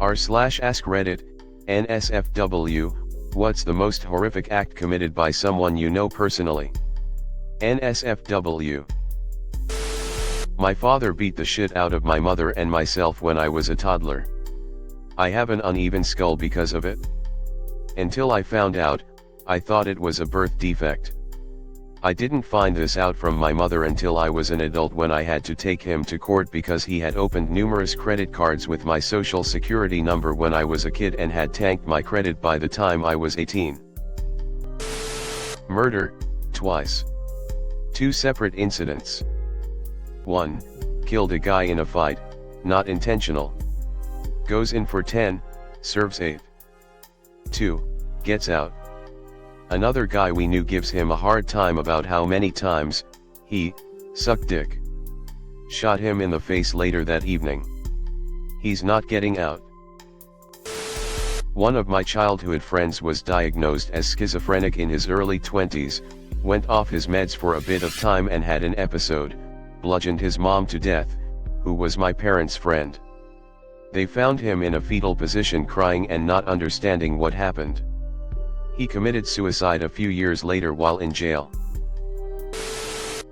r/AskReddit, NSFW, what's the most horrific act committed by someone you know personally? NSFW. My father beat the shit out of my mother and myself when I was a toddler. I have an uneven skull because of it. Until I found out, I thought it was a birth defect. I didn't find this out from my mother until I was an adult, when I had to take him to court because he had opened numerous credit cards with my social security number when I was a kid and had tanked my credit by the time I was 18. Murder, twice. 2 separate incidents. 1. Killed a guy in a fight, not intentional. Goes in for 10, serves 8. 2. Gets out. Another guy we knew gives him a hard time about how many times he sucked dick. Shot him in the face later that evening. He's not getting out. One of my childhood friends was diagnosed as schizophrenic in his early 20s, went off his meds for a bit of time and had an episode, bludgeoned his mom to death, who was my parents' friend. They found him in a fetal position crying and not understanding what happened. He committed suicide a few years later while in jail.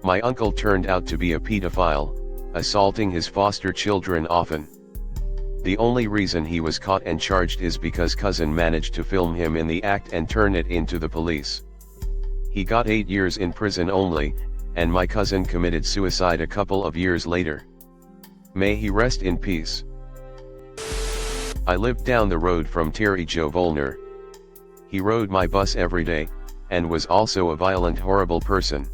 My uncle turned out to be a pedophile, assaulting his foster children often. The only reason he was caught and charged is because cousin managed to film him in the act and turn it into the police. He got 8 years in prison only, and my cousin committed suicide a couple of years later. May he rest in peace. I lived down the road from Terry Joe Volner. He rode my bus every day, and was also a violent, horrible person.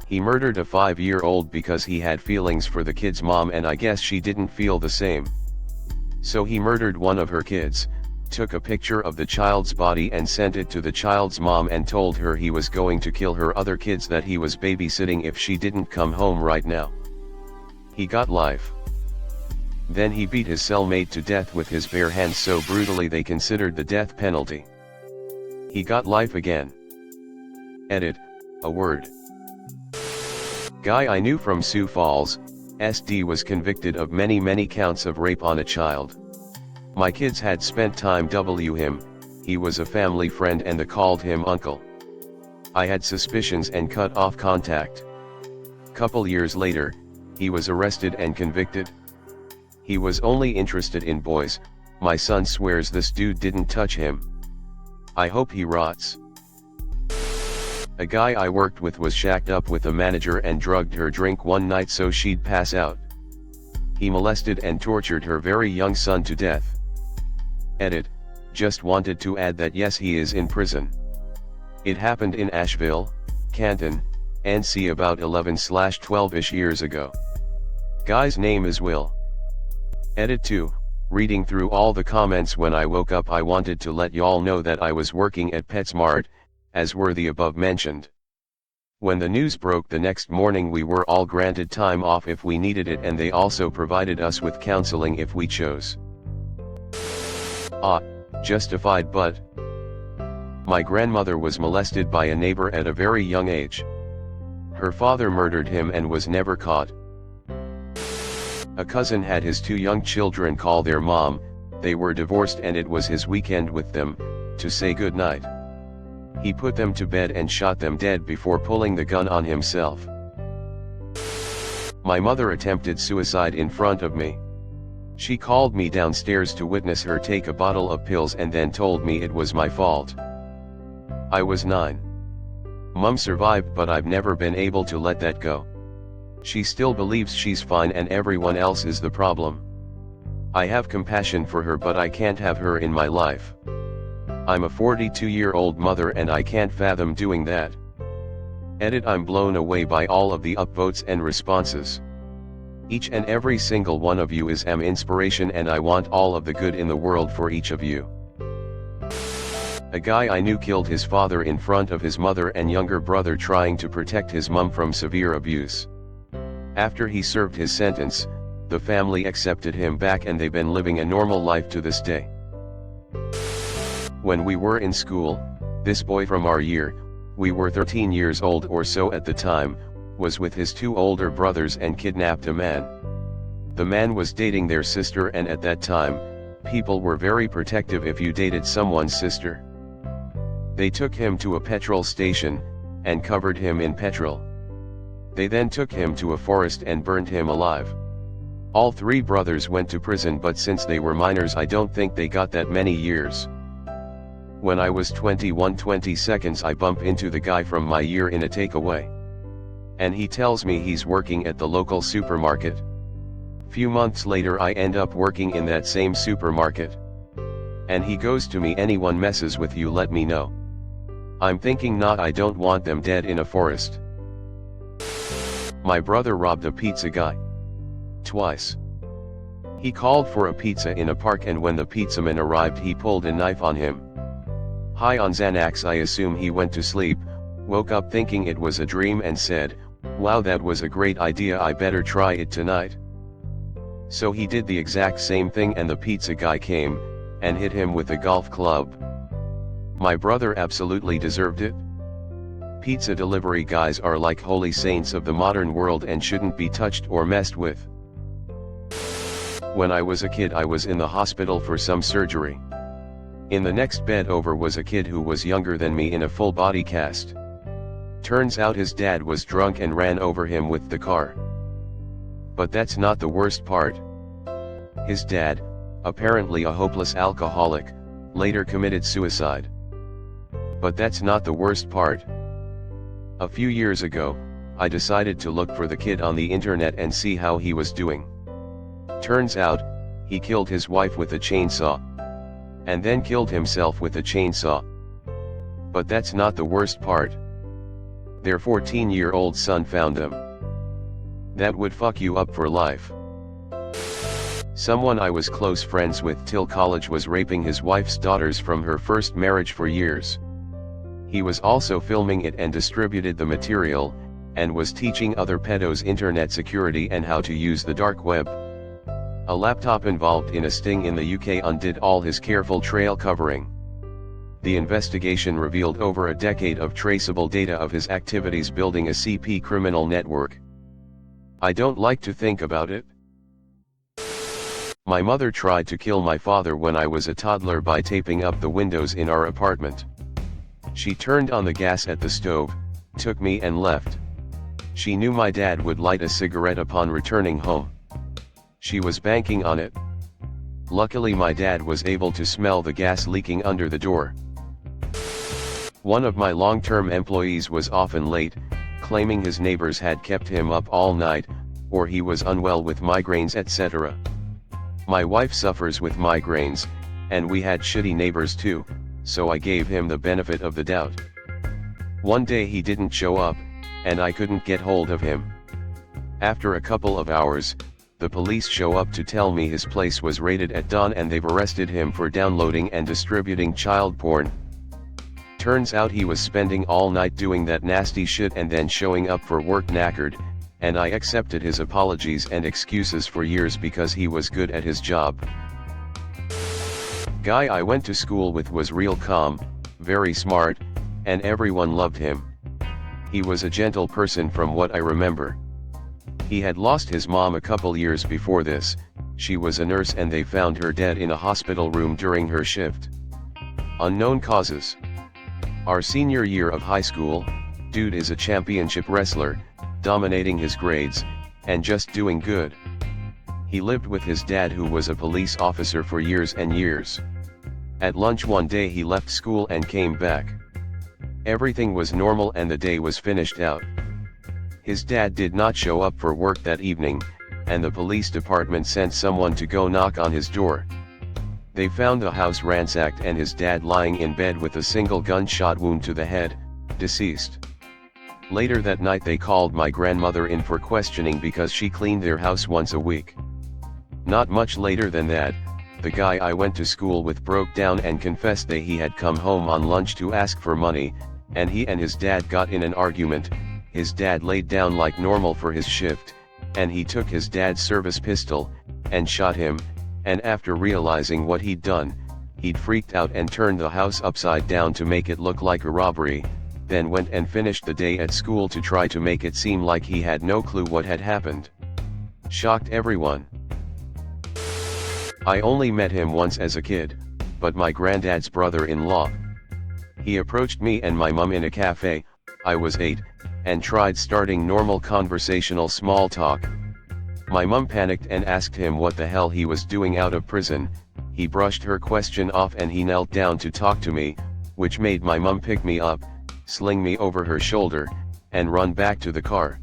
He murdered a 5-year-old because he had feelings for the kid's mom, and I guess she didn't feel the same. So he murdered one of her kids, took a picture of the child's body and sent it to the child's mom and told her he was going to kill her other kids that he was babysitting if she didn't come home right now. He got life. Then he beat his cellmate to death with his bare hands so brutally they considered the death penalty. He got life again. Edit, a word. Guy I knew from Sioux Falls, SD, was convicted of many counts of rape on a child. My kids had spent time him, he was a family friend and they called him uncle. I had suspicions and cut off contact. Couple years later, he was arrested and convicted. He was only interested in boys. My son swears this dude didn't touch him. I hope he rots. A guy I worked with was shacked up with a manager and drugged her drink one night so she'd pass out. He molested and tortured her very young son to death. Edit, just wanted to add that yes, he is in prison. It happened in Asheville, Canton, NC about 11/12-ish years ago. Guy's name is Will. Edit 2. Reading through all the comments when I woke up, I wanted to let y'all know that I was working at PetSmart, as were the above mentioned. When the news broke the next morning, we were all granted time off if we needed it, and they also provided us with counseling if we chose. Justified, but my grandmother was molested by a neighbor at a very young age. Her father murdered him and was never caught. A cousin had his 2 young children call their mom, they were divorced and it was his weekend with them, to say goodnight. He put them to bed and shot them dead before pulling the gun on himself. My mother attempted suicide in front of me. She called me downstairs to witness her take a bottle of pills and then told me it was my fault. I was 9. Mum survived, but I've never been able to let that go. She still believes she's fine and everyone else is the problem. I have compassion for her, but I can't have her in my life. I'm a 42-year-old mother and I can't fathom doing that. Edit, I'm blown away by all of the upvotes and responses. Each and every single one of you is an inspiration and I want all of the good in the world for each of you. A guy I knew killed his father in front of his mother and younger brother trying to protect his mum from severe abuse. After he served his sentence, the family accepted him back and they've been living a normal life to this day. When we were in school, this boy from our year, we were 13 years old or so at the time, was with his 2 older brothers and kidnapped a man. The man was dating their sister and at that time, People were very protective if you dated someone's sister. They took him to a petrol station, and covered him in petrol. They then took him to a forest and burned him alive. All three brothers went to prison, but since they were minors I don't think they got that many years. When I was 21-20 I bump into the guy from my year in a takeaway. And he tells me he's working at the local supermarket. Few months later I end up working in that same supermarket. And he goes to me, anyone messes with you let me know. I'm thinking not, I don't want them dead in a forest. My brother robbed a pizza guy. Twice. He called for a pizza in a park, and when the pizzaman arrived he pulled a knife on him. High on Xanax I assume he went to sleep, woke up thinking it was a dream and said, "Wow, that was a great idea, I better try it tonight." So he did the exact same thing, and the pizza guy came, and hit him with a golf club. My brother absolutely deserved it. Pizza delivery guys are like holy saints of the modern world and shouldn't be touched or messed with. When I was a kid I was in the hospital for some surgery. In the next bed over was a kid who was younger than me in a full body cast. Turns out his dad was drunk and ran over him with the car. But that's not the worst part. His dad, apparently a hopeless alcoholic, later committed suicide. But that's not the worst part. A few years ago, I decided to look for the kid on the internet and see how he was doing. Turns out, he killed his wife with a chainsaw. And then killed himself with a chainsaw. But that's not the worst part. Their 14-year-old son found them. That would fuck you up for life. Someone I was close friends with till college was raping his wife's daughters from her first marriage for years. He was also filming it and distributed the material, and was teaching other pedos internet security and how to use the dark web. A laptop involved in a sting in the UK undid all his careful trail covering. The investigation revealed over a decade of traceable data of his activities building a CP criminal network. I don't like to think about it. My mother tried to kill my father when I was a toddler by taping up the windows in our apartment. She turned on the gas at the stove, took me and left. She knew my dad would light a cigarette upon returning home. She was banking on it. Luckily my dad was able to smell the gas leaking under the door. One of my long-term employees was often late, claiming his neighbors had kept him up all night, or he was unwell with migraines etc. My wife suffers with migraines, and we had shitty neighbors too, so I gave him the benefit of the doubt. One day he didn't show up, and I couldn't get hold of him. After a couple of hours, the police show up to tell me his place was raided at dawn and they've arrested him for downloading and distributing child porn. Turns out he was spending all night doing that nasty shit and then showing up for work knackered, and I accepted his apologies and excuses for years because he was good at his job. Guy I went to school with was real calm, very smart, and everyone loved him. He was a gentle person from what I remember. He had lost his mom a couple years before this. She was a nurse and they found her dead in a hospital room during her shift. Unknown causes. Our senior year of high school, dude is a championship wrestler, dominating his grades, and just doing good. He lived with his dad who was a police officer for years and years. At lunch one day he left school and came back. Everything was normal and the day was finished out. His dad did not show up for work that evening, and the police department sent someone to go knock on his door. They found the house ransacked and his dad lying in bed with a single gunshot wound to the head, deceased. Later that night they called my grandmother in for questioning because she cleaned their house once a week. Not much later than that, the guy I went to school with broke down and confessed that he had come home on lunch to ask for money, and he and his dad got in an argument. His dad laid down like normal for his shift, and he took his dad's service pistol, and shot him, and after realizing what he'd done, he'd freaked out and turned the house upside down to make it look like a robbery, then went and finished the day at school to try to make it seem like he had no clue what had happened. Shocked everyone. I only met him once as a kid, but my granddad's brother-in-law. He approached me and my mum in a cafe, I was 8, and tried starting normal conversational small talk. My mum panicked and asked him what the hell he was doing out of prison. He brushed her question off and he knelt down to talk to me, which made my mum pick me up, sling me over her shoulder, and run back to the car.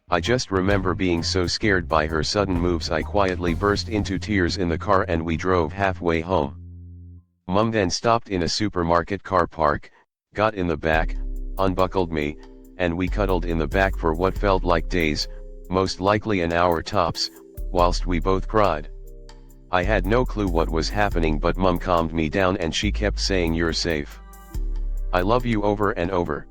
I just remember being so scared by her sudden moves I quietly burst into tears in the car and we drove halfway home. Mum then stopped in a supermarket car park, got in the back, unbuckled me, and we cuddled in the back for what felt like days, most likely an hour tops, whilst we both cried. I had no clue what was happening, but Mum calmed me down and she kept saying, "You're safe. I love you," over and over.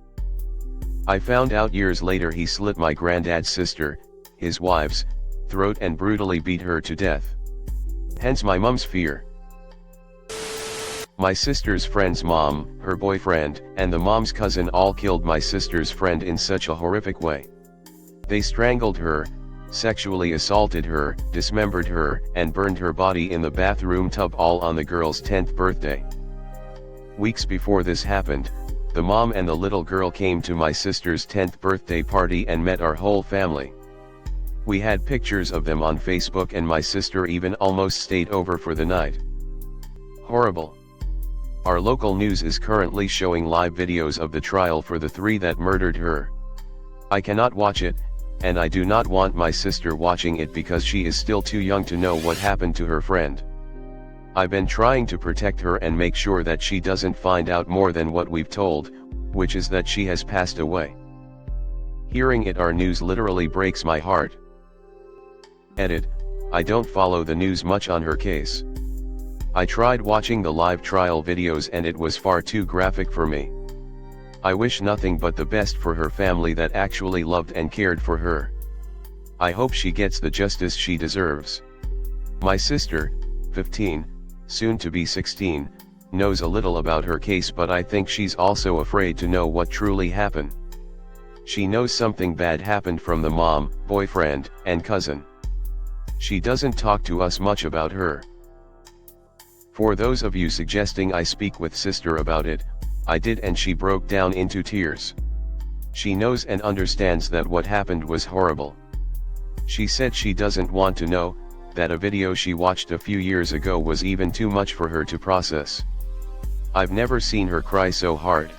I found out years later he slit my granddad's sister, his wife's, throat and brutally beat her to death. Hence my mum's fear. My sister's friend's mom, her boyfriend, and the mom's cousin all killed my sister's friend in such a horrific way. They strangled her, sexually assaulted her, dismembered her, and burned her body in the bathroom tub, all on the girl's 10th birthday. Weeks before this happened, the mom and the little girl came to my sister's 10th birthday party and met our whole family. We had pictures of them on Facebook and my sister even almost stayed over for the night. Horrible. Our local news is currently showing live videos of the trial for the 3 that murdered her. I cannot watch it, and I do not want my sister watching it because she is still too young to know what happened to her friend. I've been trying to protect her and make sure that she doesn't find out more than what we've told, which is that she has passed away. Hearing it our news literally breaks my heart. Edit, I don't follow the news much on her case. I tried watching the live trial videos and it was far too graphic for me. I wish nothing but the best for her family that actually loved and cared for her. I hope she gets the justice she deserves. My sister, 15, soon to be 16, knows a little about her case, but I think she's also afraid to know what truly happened. She knows something bad happened from the mom, boyfriend, and cousin. She doesn't talk to us much about her. For those of you suggesting I speak with sister about it, I did and she broke down into tears. She knows and understands that what happened was horrible. She said she doesn't want to know, that a video she watched a few years ago was even too much for her to process. I've never seen her cry so hard.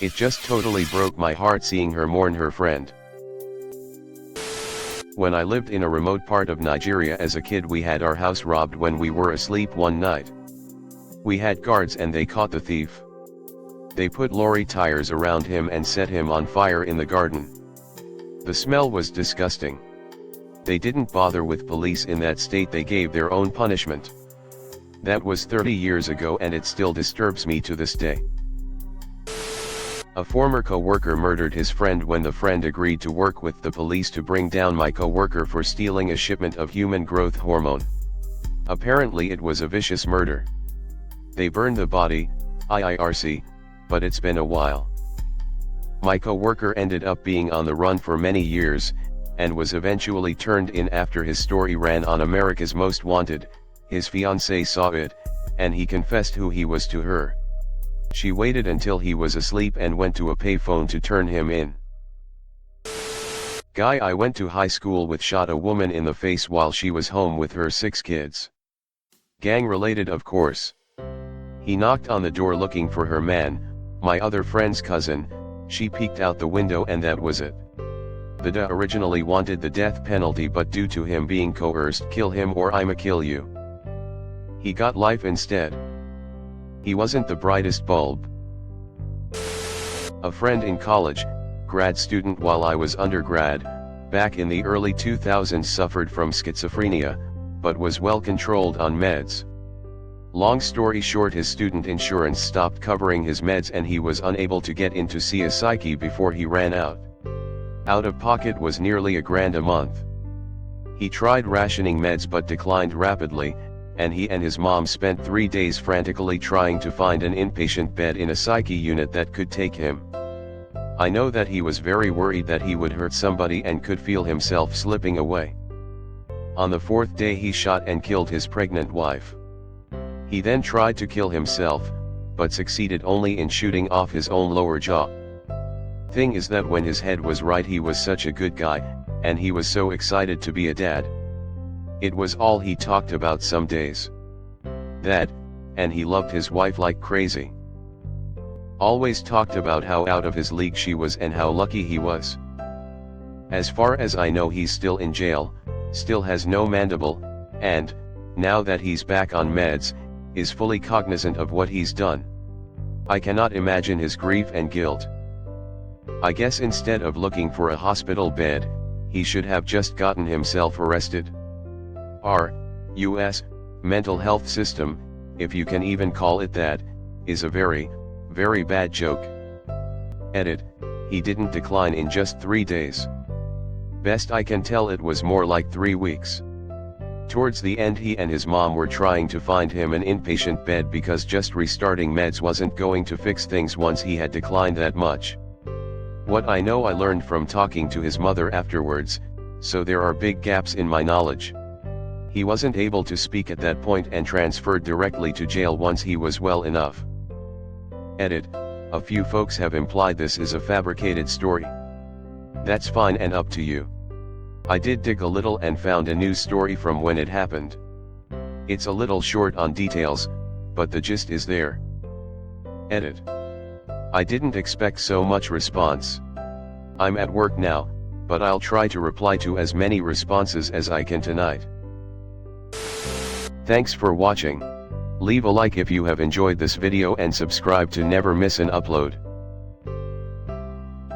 It just totally broke my heart seeing her mourn her friend. When I lived in a remote part of Nigeria as a kid, we had our house robbed when we were asleep one night. We had guards and they caught the thief. They put lorry tires around him and set him on fire in the garden. The smell was disgusting. They didn't bother with police in that state, they gave their own punishment. That was 30 years ago and it still disturbs me to this day. A former co-worker murdered his friend when the friend agreed to work with the police to bring down my co-worker for stealing a shipment of human growth hormone. Apparently it was a vicious murder. They burned the body, IIRC, but it's been a while. My co-worker ended up being on the run for many years, and was eventually turned in after his story ran on America's Most Wanted. His fiancée saw it, and he confessed who he was to her. She waited until he was asleep and went to a payphone to turn him in. Guy I went to high school with shot a woman in the face while she was home with her 6 kids. Gang related, of course. He knocked on the door looking for her man, my other friend's cousin. She peeked out the window and that was it. The DA originally wanted the death penalty, but due to him being coerced, kill him or I'ma kill you. He got life instead. He wasn't the brightest bulb. A friend in college, grad student while I was undergrad, back in the early 2000s, suffered from schizophrenia, but was well controlled on meds. Long story short, his student insurance stopped covering his meds and he was unable to get in to see a psyche before he ran out. Out of pocket was nearly $1,000 a month. He tried rationing meds but declined rapidly, and he and his mom spent 3 days frantically trying to find an inpatient bed in a psyche unit that could take him. I know that he was very worried that he would hurt somebody and could feel himself slipping away. On the fourth day he shot and killed his pregnant wife. He then tried to kill himself, but succeeded only in shooting off his own lower jaw. Thing is that when his head was right he was such a good guy, and he was so excited to be a dad. It was all he talked about some days. That, and he loved his wife like crazy. Always talked about how out of his league she was and how lucky he was. As far as I know he's still in jail, still has no mandible, and, now that he's back on meds, is fully cognizant of what he's done. I cannot imagine his grief and guilt. I guess instead of looking for a hospital bed, he should have just gotten himself arrested. Our U.S. mental health system, if you can even call it that, is a very, very bad joke. Edit, he didn't decline in just 3 days. Best I can tell it was more like 3 weeks. Towards the end he and his mom were trying to find him an inpatient bed because just restarting meds wasn't going to fix things once he had declined that much. What I know I learned from talking to his mother afterwards, so there are big gaps in my knowledge. He wasn't able to speak at that point and transferred directly to jail once he was well enough. Edit, a few folks have implied this is a fabricated story. That's fine and up to you. I did dig a little and found a news story from when it happened. It's a little short on details, but the gist is there. Edit. I didn't expect so much response. I'm at work now, but I'll try to reply to as many responses as I can tonight. Thanks for watching. Leave a like if you have enjoyed this video and subscribe to never miss an upload.